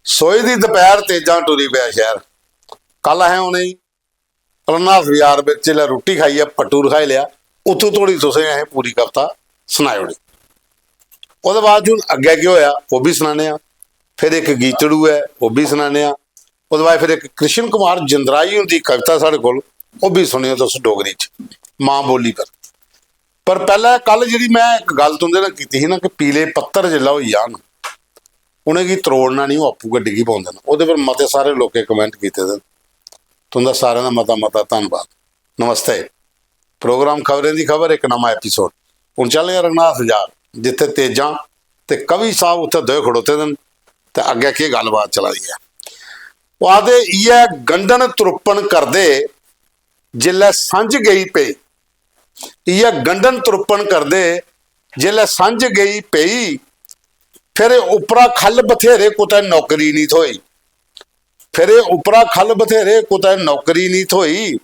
सोए दी दोपहर तेजा टुरी पिया शहर। कल है उन्हें रन्ना बाजार जिसलै रोटी खाई है भट्टू खाई लिया उतों थोड़ी तुसें असें पूरी कविता सुनाई ओड़ी। उसदे बाद हूँ अग्गै की होया वह भी सुनाने। फिर एक गीतड़ू है वह भी सुनाने। उसदे बाद फिर एक कृष्ण कुमार जिंदराई उनकी कविता साढ़े कोल वह भी सुनियो तुस डोगरी च मां बोली पर पहले कल जी मैं एक गल तुंदे नाल कीती सी ना कि पीले पत्तर जिसलै होई जान उन्हें तरोड़ना नहीं वो आपू डिग्गी पाउंदे ने। उहदे पर मते सारे लोकें कमेंट कीते। तुंदा सारें दा मता मता धन्नवाद। नमस्ते। प्रोग्राम खबरें की खबर एक नवा एपीसोड हुण चल गया रघुनाथ बाजार जिथे तेजा ते कवि साहब उत्थे दोए खड़ोते दिन ते अगे की गलबात चला दी है। वो आदे इह गंढन तुरपण करदे जिल्लै संझ गई पई। इह गंढन तुरपण करदे जिल्लै संझ गई पई। फिर उपरा खल बथेरे कुतै नौकरी नहीं थोई। फिर उपरा खल बथेरे कुतै नौकरी नहीं थोई।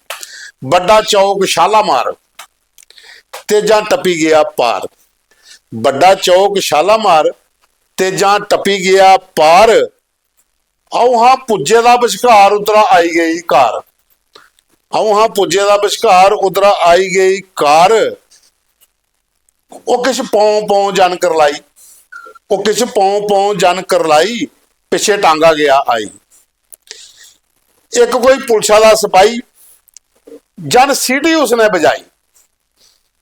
बड़ा चौक शालामार तेजा टपी गया पार। बड़ा चौक शालामार तेजा टपी गया पार। आओ हाँ पुज्जे दा बशकार उधरा आई गई कार। आओ हाँ पुज्जे दा बशकार उधरा आई गई कार। वो किश पौ पौ जन करलाई। वो किश पौ पौ जन करलाई पिछे टांगा गया आई। एक कोई पुलिस वाला सिपाही जन सीटी उसने बजाई।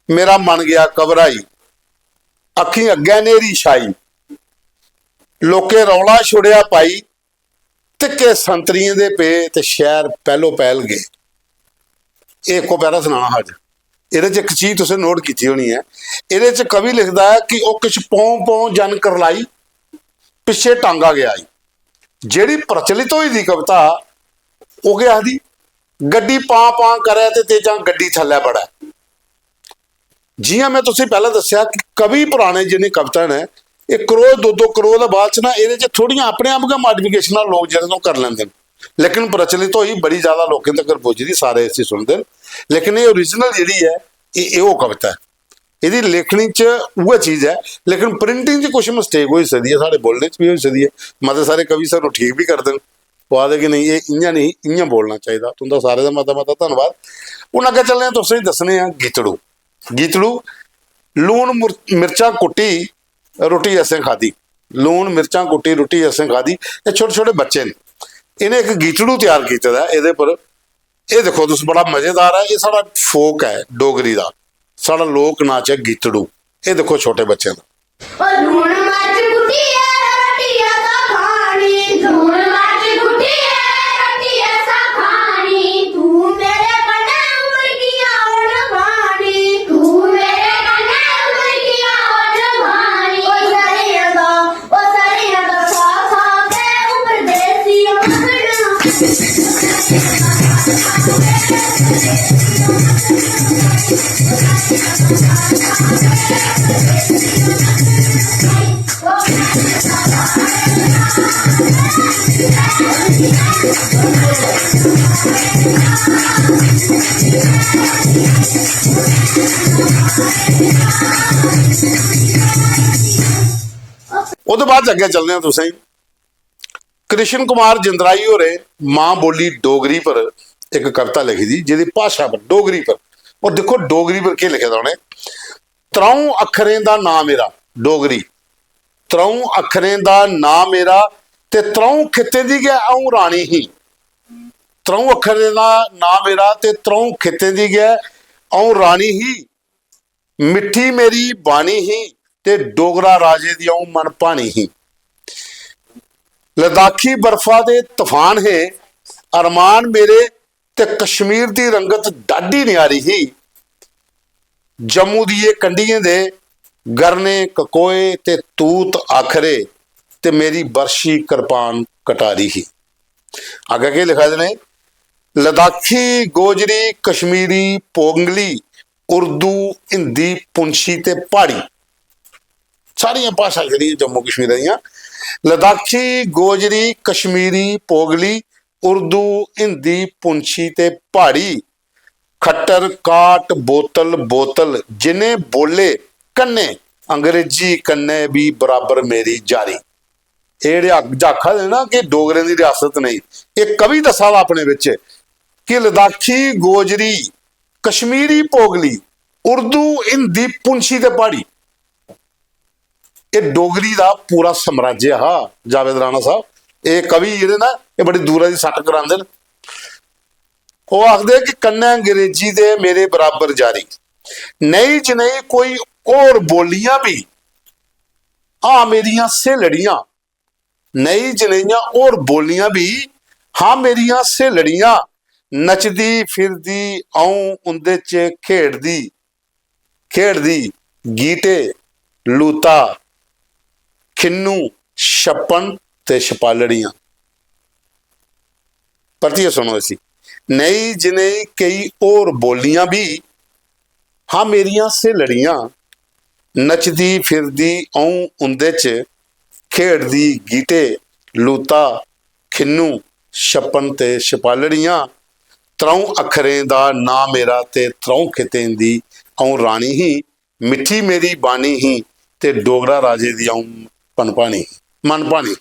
मेरा मन गया घबराई अखी अगे नेरी छाई। लोके रौला छुड़िया पाई तिक्के संतरियों दे पे ते शहर पहलो पहल गए। एक को पैरा सुनाना अज ये एक चीज तुसें नोट की होनी है। ये कवि लिखता है कि वह किश पौ पौ जन करलाई पिछे टांगा गया आई। जिहड़ी प्रचलित हुई दी कविता वो क्या आखदी गड्डी पां पां करे ते तेजा गड्डी थल्ले बड़ा। जियां मैं तुसें पहले दस्सिया कि कवि पुराने जिन्हें कविता ने एक करोड़ दो करोड़ के बाद ना ये थोड़ियां अपने आप गै मॉडिफिकेशन लोग जो कर लेंगे लेकिन प्रचलित हुई बड़ी ज्यादा लोगों तक पुजदी सारे इसे सुनते हैं। लेकिन ये ओरिजिनल जी है ये कविता है यदि लेखनी च वह चीज़ है लेकिन प्रिंटिंग कुछ मिसटेक हो सकती है साढ़े बोलने भी हो सकती है। मत सारे कवि सानू ठीक भी कर दें वो आदे कि नहीं ये इं नहीं इं बोलना चाहिए। तुंदा सारे का मता मता धन्नवाद। हूँ अगे चलने तुसें दसने गीतड़ू। गीतड़ू लून मिर्चा कुट्टी रोटी असें खाधी। लून मिर्चा कुट्टी रोटी असें खाधी। ये छोटे छोटे बच्चे ने इन्हें एक गीतड़ू तैयार किया ये पर ये देखो तुस बड़ा मजेदार है। ये साड़ा फोक है डोगरी का साड़ा लोक नाच है गीतड़ू। ये देखो छोटे बच्चे का उहदे बाद अगे चलने तुसें कृष्ण कुमार जिंदराई होरे मां बोली डोगरी पर एक कविता लिखी थी जिहदी भाषा पर डोगरी पर। और देखो डोगरी पर क्या लिखे उन्हें त्रऊं अखरें दा नाम मेरा डोगरी। त्रऊं अखरें दा नाम मेरा ते त्रऊं खिते दी गै अऊं राणी ही। त्रऊं अखरें दा नाम मेरा ते त्रऊं खिते दी गै अऊं राणी ही। मिट्ठी मेरी बाणी ही ते डोगरा राजे दी अऊं मन भाणी ही। लद्दाखी बर्फा दे तूफान है अरमान मेरे ते कश्मीर दी रंगत डाढी न्यारी ही। जम्मू दिए कंडियें दे गरने ककोए ते तूत आखरे ते मेरी बरशी कृपान कटारी ही। आगे के लिखा देने लद्दाखी गोजरी कश्मीरी पोंगली उर्दू हिंदी पुंछी ते पहाड़ी सारिया भाषा जी जम्मू कश्मीर दियाँ लद्दाखी गोजरी कश्मीरी पोगली उर्दू हिंदी पुंछी ते पहाड़ी खट्टर काट बोतल बोतल जिन्हें बोले कन्ने अंग्रेजी कन्ने भी बराबर मेरी जारी। ये जाखा दे ना कि डोगरे की रियासत नहीं, एक कवि दसा वा अपने विच कि लद्दाखी, गोजरी, कश्मीरी, पोगली, उर्दू, हिंदी, पुंछी ते पहाड़ी, ये डोगरी का पूरा साम्राज्य हा। जावेद राणा साहब ये कवि जिहड़े ना ये बड़ी दूर की सट करांदे ने। वो आखदे कि कन्नै अंग्रेजी दे मेरे बराबर जारी, नहीं च नहीं कोई और बोलियां भी हाँ मेरियां सहेलड़ियां, नहीं च नहीं और बोलियां भी हाँ मेरियां सहेलड़ियां, नचदी फिरदी आऊं उंदे च खेड़दी, खेड़दी गीटे लूता खिन्नू छप्पन ते छपालड़ियां। परतिए सुनो इसी, नहीं जिन्हें कई और बोलियां भी हाँ मेरियां सहेलड़ियां, नचदी फिरदी आऊं उंदे च खेड़दी गीटे लूता खिन्नू छप्पन ते छपालड़ियां, त्रौं अखरें दा ना मेरा ते त्रौं खितें दी आऊं रानी ही, मिठी मेरी बानी ही ते डोगरा राजे दी आऊं पनपानी मनपानी।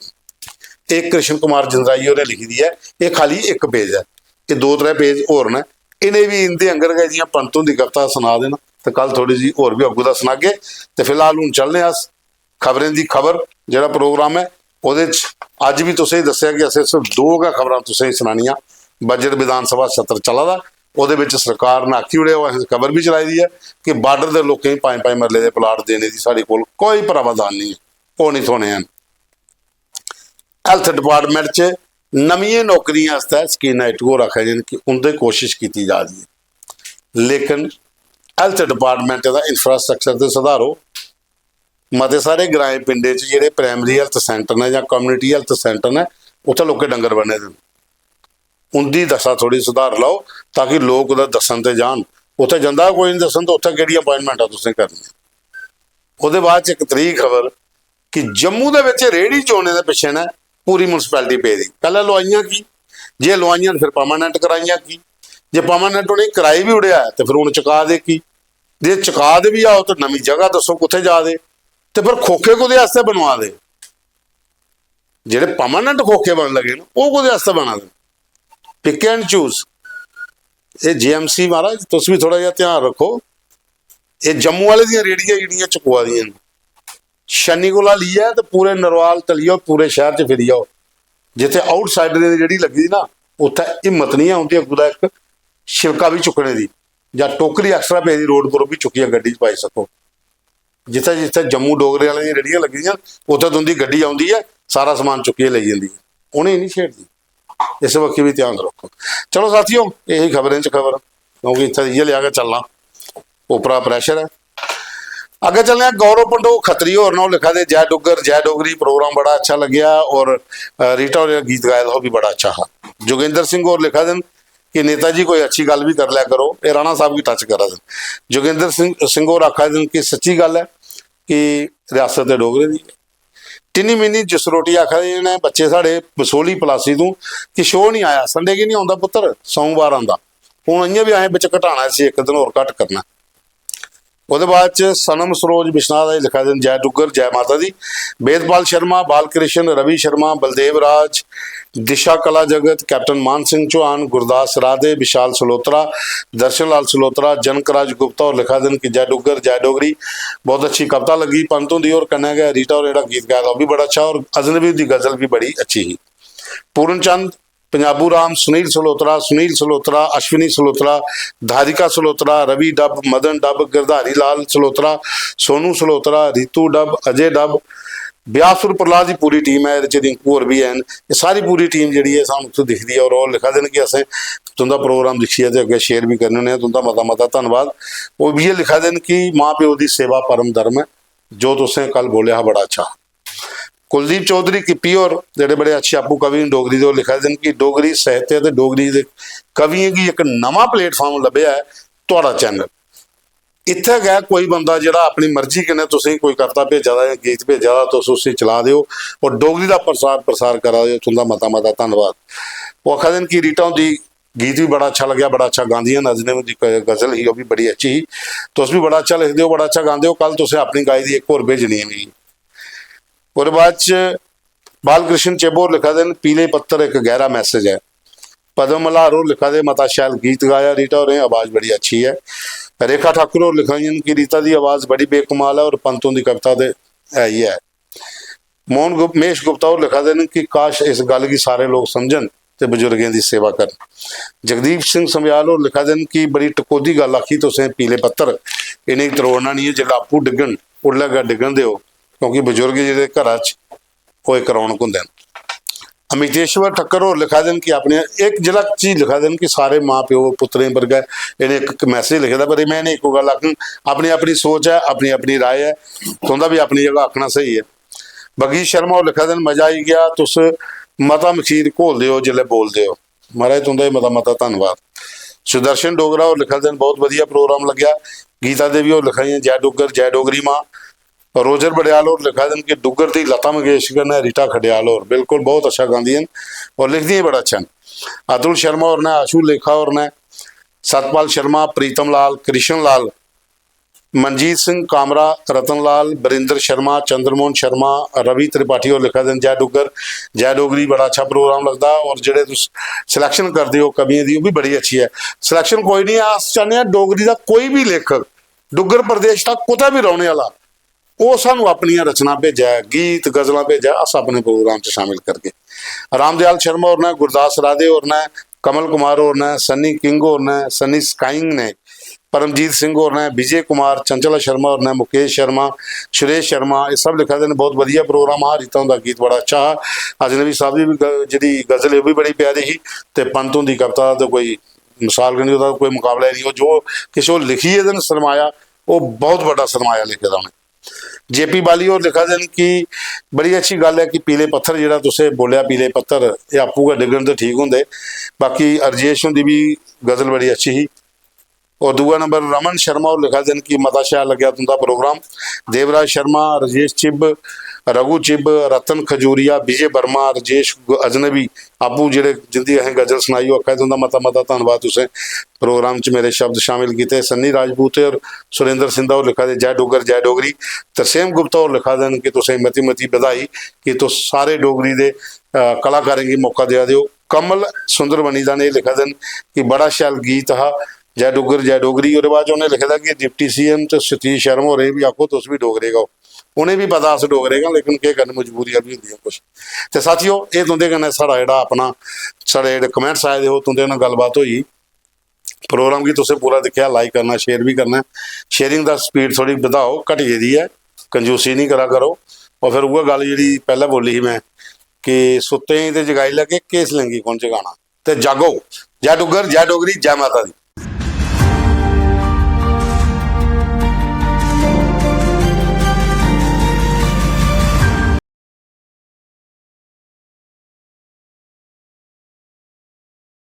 एक कृष्ण कुमार जंदराई होरें लिखी दी है, ये खाली एक पेज है, ये 2-3 पेज होर ने, इन्हें भी इंदे अंगर गए जियां पंतों की कविता सुना देना तो कल थोड़ी जी होर भी अगू दा सुनागे। तो फिलहाल हुण चलने अस खबरें दी खबर जिहड़ा प्रोग्राम है उहदे अज भी तुसें दस्सिया कि असें सिर्फ 2 खबरां तुसें सुनानियां। बजट विधान सभा सत्र चला दा, उहदे विच सरकार ने आखी उड़े असें खबर भी चलाई दी है कि बार्डर के लोकें 5-5 मरले के प्लाट देने की साडे कोल कोई प्रावधान नहीं है, वो नहीं थोने हैं। हैल्थ डिपार्टमेंट च नवीं नौकरियां स्कीम एटू रखा जाए कि उनकी कोशिश की जा रही है, लेकिन हैल्थ डिपार्टमेंट का इंफ्रास्ट्रक्चर तो सुधारो। मते सारे ग्राएं पिंडे जोड़े प्राइमरी हैल्थ सेंटर ने या कम्यूनिटी हैल्थ सेंटर ने उत्थे लोग डंगर बने दे, उनकी दशा थोड़ी सुधार लो ताकि लोग उहदा दसन ते जान। उत्थे जांदा कोई नहीं दसन तो उत्थे किहड़ी अपॉइंटमेंट तुसें करनी। उहदे बाद एक तरीक खबर कि जम्मू दे विच रेहड़ी चोने के पिछे ने पूरी म्यूनसिपैलिटी पे दी, पहले लवाइयां की, जे लवाइयां फिर परमानेंट कराइयां की, जे परमानेंट उन्हें कराई भी उड़िया तो फिर हुण चुका दे की, जे चुका दे भी आओ तो नवी जगह दसो कित्थे जा दे, तो फिर खोखे कुदे वास्ते बनवा दे, जेडे परमानेंट खोखे बन लगे वो कुदे वास्ते बना दे, पिक एंड चूज। ये JMC महाराज तुम भी थोड़ा जिहा ध्यान रखो, ये जम्मू वाले दियां रेहड़ियां जिहड़ियां चुकवा दियां शनि कोला लिया तो पूरे नरवाल तलियो पूरे शहर च फिरी जाओ, जिथे आउटसाइडर की रेहड़ी लगी ना उत्थे हिम्मत नहीं आती अगू का एक छिलका भी चुकने की या टोकरी एक्सट्रा पे दी रोड पर भी चुकी गड्डी पाई सको। जिथे जिथे जम्मू डोगरे वाले दी रेहड़ियां लगी उत्थे तुंदी गड्डी आउंदी है सारा समान चुकी ले जाती है, उन्हें नहीं छेड़ती। इस वक्त भी ध्यान रखो। चलो साथियों यही खबरें च खबर, क्योंकि इतना ये लिया के चलना उपरा प्रैशर है। अगे चलने गौरव पंडो खत्री होर ना लिखा दे जय डुगर जय डोगरी प्रोग्राम बड़ा अच्छा लग्या और रीटा और गीत गाया वो भी बड़ा अच्छा हा। जोगिंदर सिंह होर लिखा दिन कि नेताजी कोई अच्छी गल भी कर लिया करो, ये राणा साहब की टच करा दिन। जोगिंदर सिंह होर आखा दिन कि सच्ची गल है कि रियासत डोगरे की टिनी मिनी जिस रोटी आखा ने बच्चे साढ़े बसोली पलासी तू कि शो नहीं आया, संडे की नहीं आता पुत्र सोमवार आता, हूँ इं भी अं बच्चे घटाना सी एक दिन होर घट करना। उसके बाद सनम सरोज बिश्नाथ लिखा दिन जय डुगर जय माता दी। वेदपाल शर्मा बालकृष्ण रवि शर्मा बलदेव राज दिशा कला जगत कैप्टन मान सिंह चौहान गुरदास राधे विशाल सलोत्रा दर्शन लाल सलोत्रा जनक राज गुप्ता और लिखा दिन कि जय डुगर जय डोगरी। बहुत अच्छी कविता लगी पंतों की और कन्या गया रीटा और जो गीत गाया वो भी बड़ा अच्छा और अजनबी की गजल भी बड़ी अच्छी ही। पूर्ण चंद पंजाबू राम सुनील सलोत्रा अश्विनी सलोत्रा धारिका Salotra Ravi dub Madan dub Girdhari Lal Salotra Sonu Salotra Ritu dub Ajay dub Byaspur Prahlad की पूरी टीम है, रिंकू होर भी हैं, ये सारी पूरी टीम जी है सानू दिखती है और लिखा देन कि असें तुंदा प्रोग्राम दिखिए तो अगे शेयर भी करने होने, तुंदा मता मता धन्यवाद। वो भी ये लिखा देन कि माँ प्यो की सेवा परम धर्म है, जो तुसें कल बोलिया बड़ा अच्छा। कुलदीप चौधरी किप्पी और जेडे बड़े अच्छे आपू कवि डोगरी दे लिखा दिन कि डोगरी साहित्य ते डोगरी दे कवियों की एक नवा प्लेटफॉर्म लभ्या है तुहाडा चैनल। इत्थे गया कोई बंदा जिहड़ा अपनी मर्जी कन्नै तुसीं कोई करता भेजा दा गीत भेजा दा तुस उसी चला दिओ और डोगरी का प्रसार करा दिओ, तुंदा मता मता धन्नवाद। वो आखा दिन कि रीटा दी गीत भी बड़ा अच्छा लग्या, बड़ा अच्छा गांदियां, नजने की गजल ही वो भी बड़ी अच्छी ही, तुस भी बड़ा अच्छा लिखते हो बड़ा अच्छा गांदे हो, कल तुसें अपनी गाई दी एक होर भेजनी है। और बाद बालकृष्ण चेबो लिखा देन पीले पत्थर एक गहरा मैसेज है। पद्म मल्हार और लिखा दे मता शैल गीत गाया रीटा और आवाज़ बड़ी अच्छी है। रेखा ठाकुर और लिखा कि रीता की आवाज़ बड़ी बेकमाल है और पंतों की कविता तो है ही है। महेश गुप्ता और लिखा देन कि काश इस गल की सारे लोग समझन ते बजुर्गों की सेवा कर। जगदीप सिंह समयाल और लिखा देन कि बड़ी टकोदी गल आखी तुसें पीले पत्थर इन्हें तरोड़ना नहीं है, जो आपू डिगन उड़ला गा डिगन दो, क्योंकि बजुर्ग जो घर वो एक रौनक होंगे। अमितेश्वर ठक्कर और लिखा देन कि अपने एक जिला चीज लिखा देन कि सारे माँ प्यो पुत्रें वर्गा इन्हें एक मैसेज लिखे पर मैं एक गल आख अपनी अपनी सोच है, अपनी अपनी राय है, तुंदा भी अपनी जगह आखना सही है। बगी शर्मा और लिखा देन मजा आई गया तुस मता मखीर घोल दो जिले बोलते हो। महाराज तुंदा ही मता मता धन्यवाद। सुदर्शन डोगरा और लिखा देन बहुत वधिया प्रोग्राम लग्या। गीता देवी और लिखाई जय डुगर जय डोगरी माँ। रोजर बड़ियाल और लिखा देन कि डुगर की लता मंगेशकर ने रीटा खडियाल और बिल्कुल बहुत अच्छा गाँदी हैं और लिखती हैं बड़ा अच्छा। अतुल शर्मा और ने आशू लेखा और ने सतपाल शर्मा प्रीतम लाल कृष्ण लाल मनजीत सिंह कामरा रतन लाल बरिंदर शर्मा चंद्रमोहन शर्मा रवि त्रिपाठी और लिखा दिन जय डुगर जय डोगरी बड़ा अच्छा प्रोग्राम लगता। और जेडे तुस सिलेक्शन करते हो कवियों की भी बड़ी अच्छी है। सिलेक्शन कोई नहीं अस चाहते हैं डोगरी का कोई भी लेखक डुगर प्रदेश का कुछ भी रहने वाला वो सानू अपन रचना भेजा गीत गजल भेजा अस अपने प्रोग्राम च शामिल करके। रामदयाल शर्मा और ने गुरदास राधे और ने कमल कुमार और ने सन्नी किंग और ने सन्नी स्काइंग ने परमजीत सिंह और ने विजय कुमार चंचला शर्मा और ने मुकेश शर्मा सुरेश शर्मा ये सब लिखा देने बहुत वधिया प्रोग्राम। हाँ रीतों का गीत बड़ा अच्छा है। अजनबी साहब की भी जी गजल ये भी बड़ी प्यारी ही तो पंतों की कविता तो कोई मिसाल नहीं होता कोई मुकाबला नहीं। वो जो किसी लिखी है दिन सरमाया वो बहुत बड़ा सरमाया लिखे दा उन्हें। जेपी बाली और लिखा देन कि बड़ी अच्छी गल है कि पीले पत्थर जो तुसे बोलिया पीले पत्थर ये आपू का डिगन तो ठीक होंगे। बाकी अरजेश की भी गजल बड़ी अच्छी ही। और दूआ नंबर रमन शर्मा और लिखा देन कि मता शैल लग्या तुंदा प्रोग्राम। देवराज शर्मा राजेश चिब रघु चिब रतन खजूरिया विजय वर्मा राजेश अजनबी आपू जेडे जिंदी असें गजल सुनाई आखा तुंदा मता मता धन्यवाद। तुसें प्रोग्राम च मेरे शब्द शामिल किए। सन्नी राजपूत और सुरेंद्र सिंधा और लिखा दे जय डुगर जय डोगरी। तरसेम गुप्ता और लिखा देन कि तुसें मती मती बधाई कि तुस सारे डोगरी दे कलाकारें की मौका दिया दो। कमल सुंदर बनी दा ने लिखा देन कि बड़ा शैल गीत हा जय डुगर जय डोगरी। और बाद उन्हें लिखा था कि डिप्टी सीएम तो सतीश शर्मा हो रहे भी आखो तुस भी डोगरे गाओ। उन्हें भी पता अस डोगरे गा लेकिन क्या करने मजबूरियां भी होंगे कुछ। तो साथियों ये तुंदे कन्नै साढ़ा जेह्ड़ा अपना साढ़े जेह्ड़े कमेंट्स आए दे हो तुंदे कन्नै गलबात होई। प्रोग्राम की तुसें पूरा दिक्खेआ लाइक करना शेयर भी करना। शेयरिंग का स्पीड थोड़ी बधाओ घट गेदी है कंजूसी नहीं करा करो। और फिर वह गल जी पहले बोली ही मैं कि सुत्ते ही तो जगाई लगे केस लेंगी कौन जगाना। तो जागो जय डुगर जय डोगरी जय माता दी।